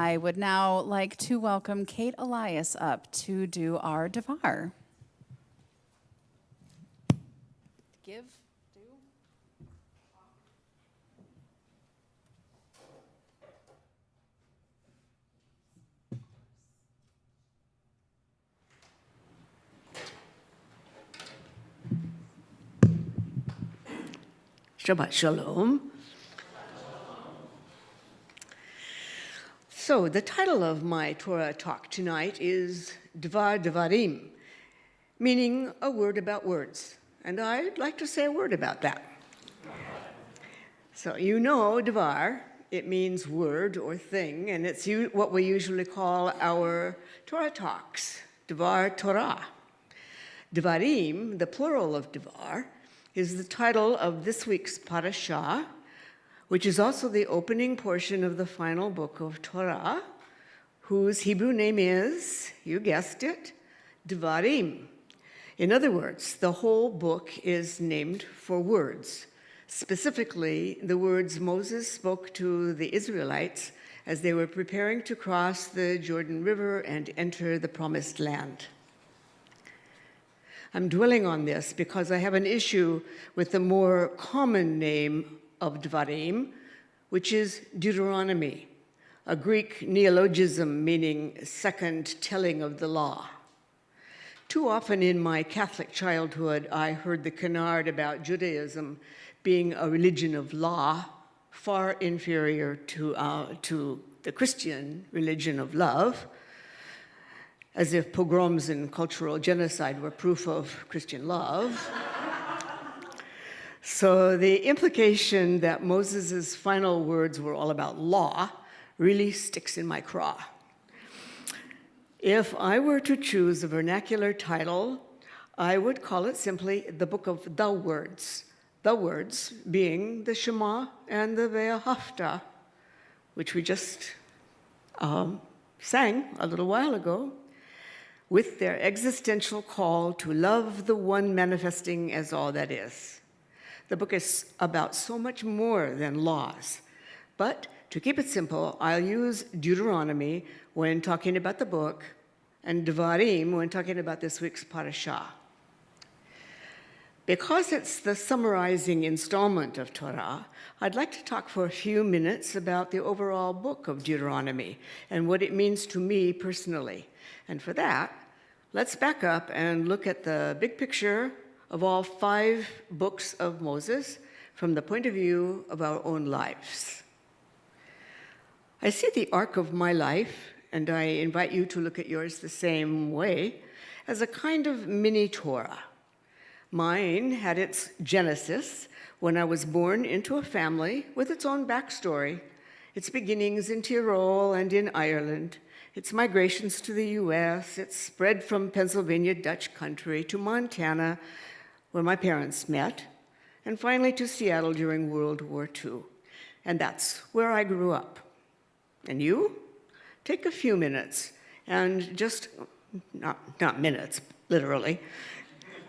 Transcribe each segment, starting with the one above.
I would now like to welcome Kate Elias up to do our Devar. Give, do. Shabbat Shalom. So the title of my Torah talk tonight is Dvar Devarim, meaning a word about words. And I'd like to say a word about that. So you know Dvar, it means word or thing, and it's what we usually call our Torah talks, Dvar Torah. Devarim, the plural of Dvar, is the title of this week's parashah, which is also the opening portion of the final book of Torah, whose Hebrew name is, you guessed it, Devarim. In other words, the whole book is named for words, specifically the words Moses spoke to the Israelites as they were preparing to cross the Jordan River and enter the Promised Land. I'm dwelling on this because I have an issue with the more common name of Devarim, which is Deuteronomy, a Greek neologism meaning second telling of the law. Too often in my Catholic childhood, I heard the canard about Judaism being a religion of law, far inferior to the Christian religion of love, as if pogroms and cultural genocide were proof of Christian love. So the implication that Moses' final words were all about law really sticks in my craw. If I were to choose a vernacular title, I would call it simply the Book of the Words being the Shema and the Ve'ahavta, which we just sang a little while ago, with their existential call to love the one manifesting as all that is. The book is about so much more than laws, but to keep it simple, I'll use Deuteronomy when talking about the book and Devarim when talking about this week's parashah. Because it's the summarizing installment of Torah, I'd like to talk for a few minutes about the overall book of Deuteronomy and what it means to me personally. And for that, let's back up and look at the big picture of all 5 books of Moses from the point of view of our own lives. I see the arc of my life, and I invite you to look at yours the same way, as a kind of mini Torah. Mine had its genesis when I was born into a family with its own backstory, its beginnings in Tyrol and in Ireland, its migrations to the US, its spread from Pennsylvania Dutch country to Montana, where my parents met, and finally to Seattle during World War II. And that's where I grew up. And you? Take a few minutes and just, not minutes, literally,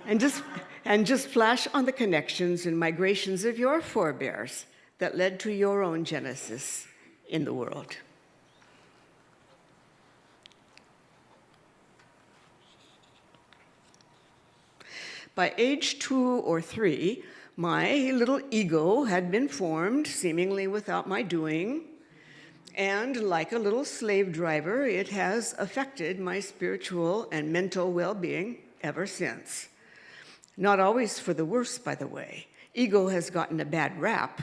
and just flash on the connections and migrations of your forebears that led to your own genesis in the world. By age 2 or 3, my little ego had been formed, seemingly without my doing, and like a little slave driver, it has affected my spiritual and mental well-being ever since. Not always for the worse, by the way. Ego has gotten a bad rap,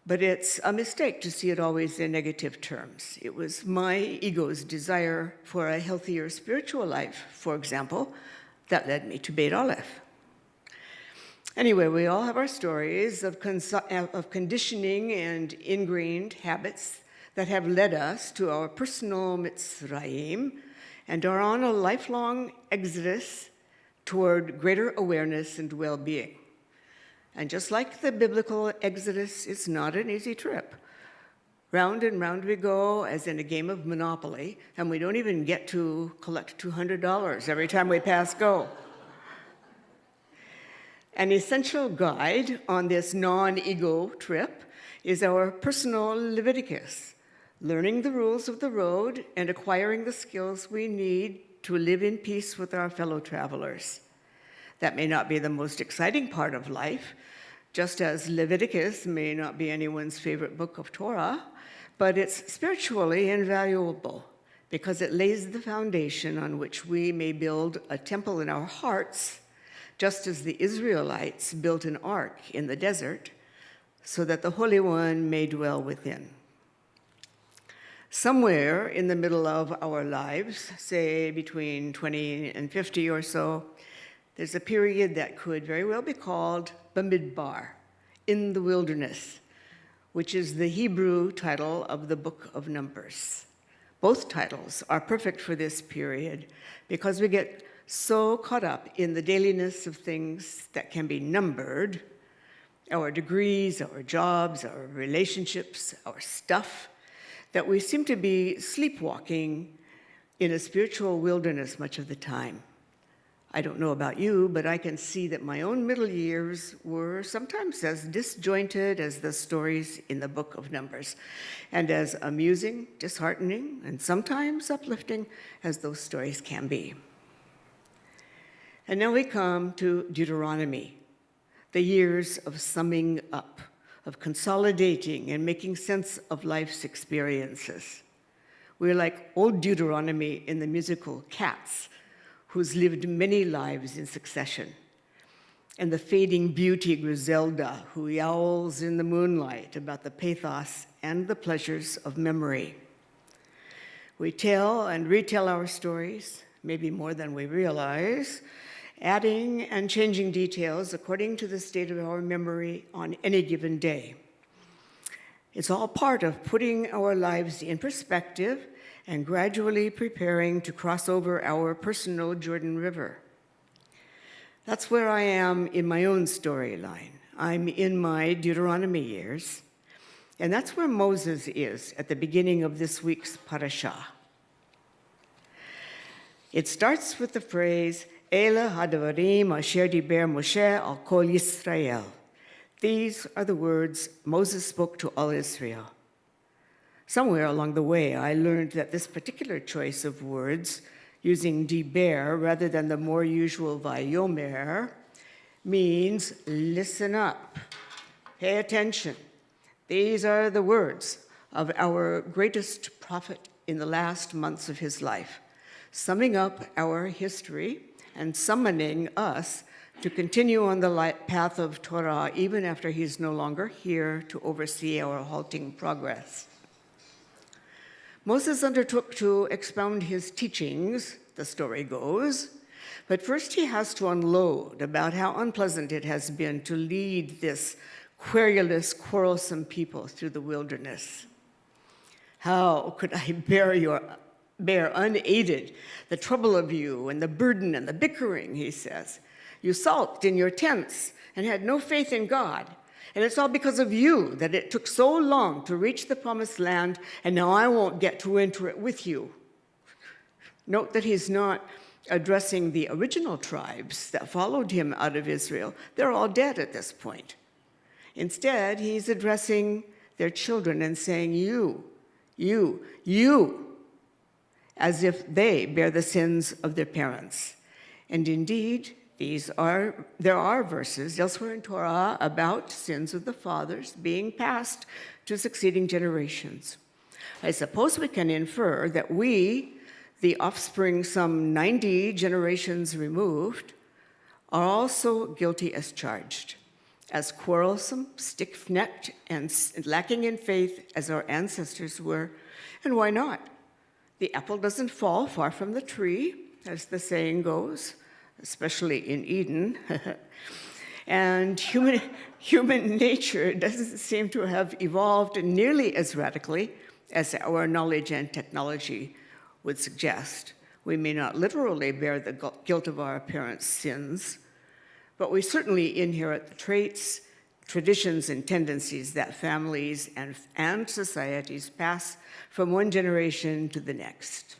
but it's a mistake to see it always in negative terms. It was my ego's desire for a healthier spiritual life, for example, that led me to Beit Aleph. Anyway, we all have our stories of conditioning and ingrained habits that have led us to our personal Mitzrayim and are on a lifelong exodus toward greater awareness and well-being. And just like the biblical exodus, it's not an easy trip. Round and round we go, as in a game of Monopoly, and we don't even get to collect $200 every time we pass go. An essential guide on this non-ego trip is our personal Leviticus, learning the rules of the road and acquiring the skills we need to live in peace with our fellow travelers. That may not be the most exciting part of life, just as Leviticus may not be anyone's favorite book of Torah, but it's spiritually invaluable because it lays the foundation on which we may build a temple in our hearts, just as the Israelites built an ark in the desert, so that the Holy One may dwell within. Somewhere in the middle of our lives, say between 20 and 50 or so, there's a period that could very well be called Bamidbar, in the wilderness, which is the Hebrew title of the book of Numbers. Both titles are perfect for this period because we get so caught up in the dailiness of things that can be numbered, our degrees, our jobs, our relationships, our stuff, that we seem to be sleepwalking in a spiritual wilderness much of the time. I don't know about you, but I can see that my own middle years were sometimes as disjointed as the stories in the book of Numbers, and as amusing, disheartening, and sometimes uplifting as those stories can be. And now we come to Deuteronomy, the years of summing up, of consolidating and making sense of life's experiences. We're like old Deuteronomy in the musical Cats, who's lived many lives in succession, and the fading beauty Griselda, who yowls in the moonlight about the pathos and the pleasures of memory. We tell and retell our stories, maybe more than we realize, adding and changing details according to the state of our memory on any given day. It's all part of putting our lives in perspective and gradually preparing to cross over our personal Jordan River. That's where I am in my own storyline. I'm in my Deuteronomy years, and that's where Moses is at the beginning of this week's parashah. It starts with the phrase, Ele hadavarim asher diber Moshe al kol Yisrael. These are the words Moses spoke to all Israel. Somewhere along the way, I learned that this particular choice of words, using diber rather than the more usual vayomer, means listen up, pay attention. These are the words of our greatest prophet in the last months of his life, summing up our history and summoning us to continue on the path of Torah even after he's no longer here to oversee our halting progress. Moses undertook to expound his teachings, the story goes, but first he has to unload about how unpleasant it has been to lead this querulous, quarrelsome people through the wilderness. How could I bear unaided the trouble of you and the burden and the bickering, he says. You sulked in your tents and had no faith in God. And it's all because of you that it took so long to reach the promised land, and now I won't get to enter it with you. Note that he's not addressing the original tribes that followed him out of Israel. They're all dead at this point. Instead, he's addressing their children and saying, you, as if they bear the sins of their parents. And indeed, there are verses elsewhere in Torah about sins of the fathers being passed to succeeding generations. I suppose we can infer that we, the offspring some 90 generations removed, are also guilty as charged, as quarrelsome, stiff-necked, and lacking in faith as our ancestors were. And why not? The apple doesn't fall far from the tree, as the saying goes, especially in Eden. And human nature doesn't seem to have evolved nearly as radically as our knowledge and technology would suggest. We may not literally bear the guilt of our parents' sins, but we certainly inherit the traits, traditions, and tendencies that families and societies pass from one generation to the next.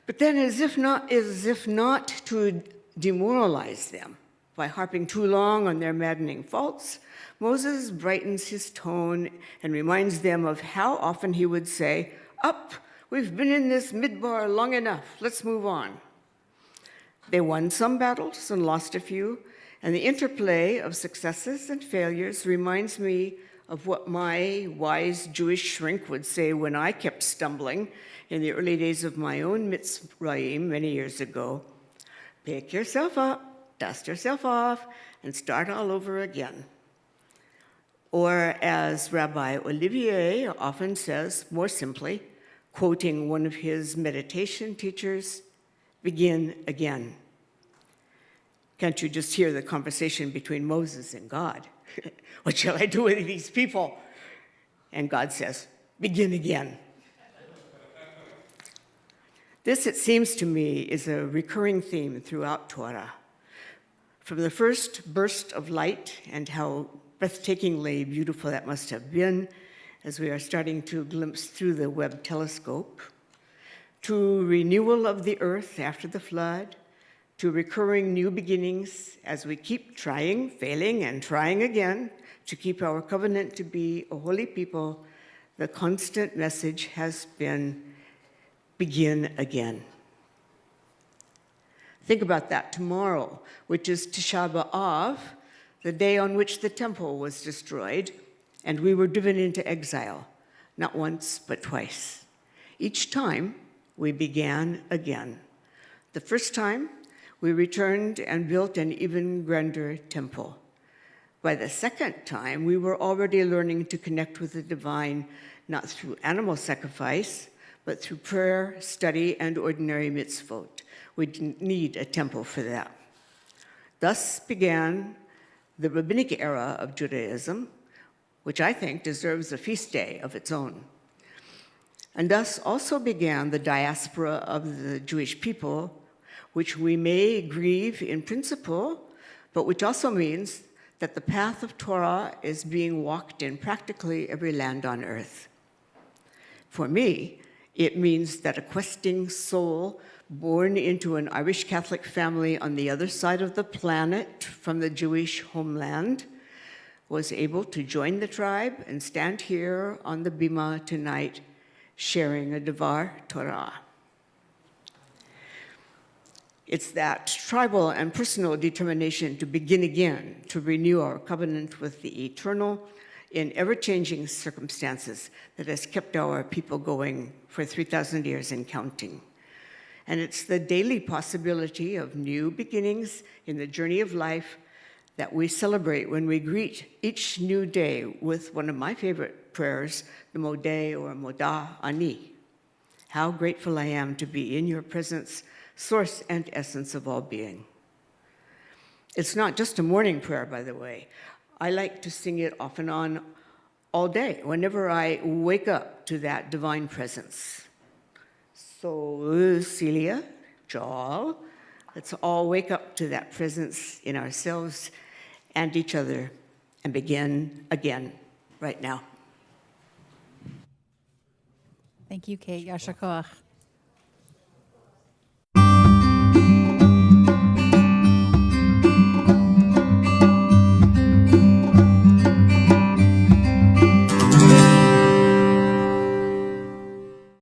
But then, as if not to demoralize them, By harping too long on their maddening faults, Moses brightens his tone and reminds them of how often he would say, "Up, we've been in this midbar long enough, let's move on." They won some battles and lost a few, and the interplay of successes and failures reminds me of what my wise Jewish shrink would say when I kept stumbling in the early days of my own Mitzrayim many years ago. Pick yourself up, dust yourself off, and start all over again. Or as Rabbi Olivier often says, more simply, quoting one of his meditation teachers, begin again. Can't you just hear the conversation between Moses and God? What shall I do with these people? And God says, begin again. This, it seems to me, is a recurring theme throughout Torah. From the first burst of light, and how breathtakingly beautiful that must have been as we are starting to glimpse through the Webb telescope, to renewal of the earth after the flood, to recurring new beginnings as we keep trying, failing, and trying again to keep our covenant to be a holy people, the constant message has been, begin again. Think about that tomorrow, which is Tisha B'Av, the day on which the temple was destroyed, and we were driven into exile, not once, but twice. Each time, we began again. The first time, we returned and built an even grander temple. By the second time, we were already learning to connect with the divine, not through animal sacrifice, but through prayer, study, and ordinary mitzvot. We didn't need a temple for that. Thus began the rabbinic era of Judaism, which I think deserves a feast day of its own. And thus also began the diaspora of the Jewish people, which we may grieve in principle, but which also means that the path of Torah is being walked in practically every land on earth. For me, it means that a questing soul born into an Irish Catholic family on the other side of the planet from the Jewish homeland was able to join the tribe and stand here on the bima tonight sharing a Devar Torah. It's that tribal and personal determination to begin again, to renew our covenant with the eternal in ever-changing circumstances that has kept our people going for 3,000 years and counting. And it's the daily possibility of new beginnings in the journey of life that we celebrate when we greet each new day with one of my favorite prayers, the Modeh or Modah Ani. How grateful I am to be in your presence, source and essence of all being. It's not just a morning prayer, by the way. I like to sing it off and on all day, whenever I wake up to that divine presence. So, Celia, Joel, let's all wake up to that presence in ourselves and each other and begin again right now. Thank you, Kate. Yasher koach.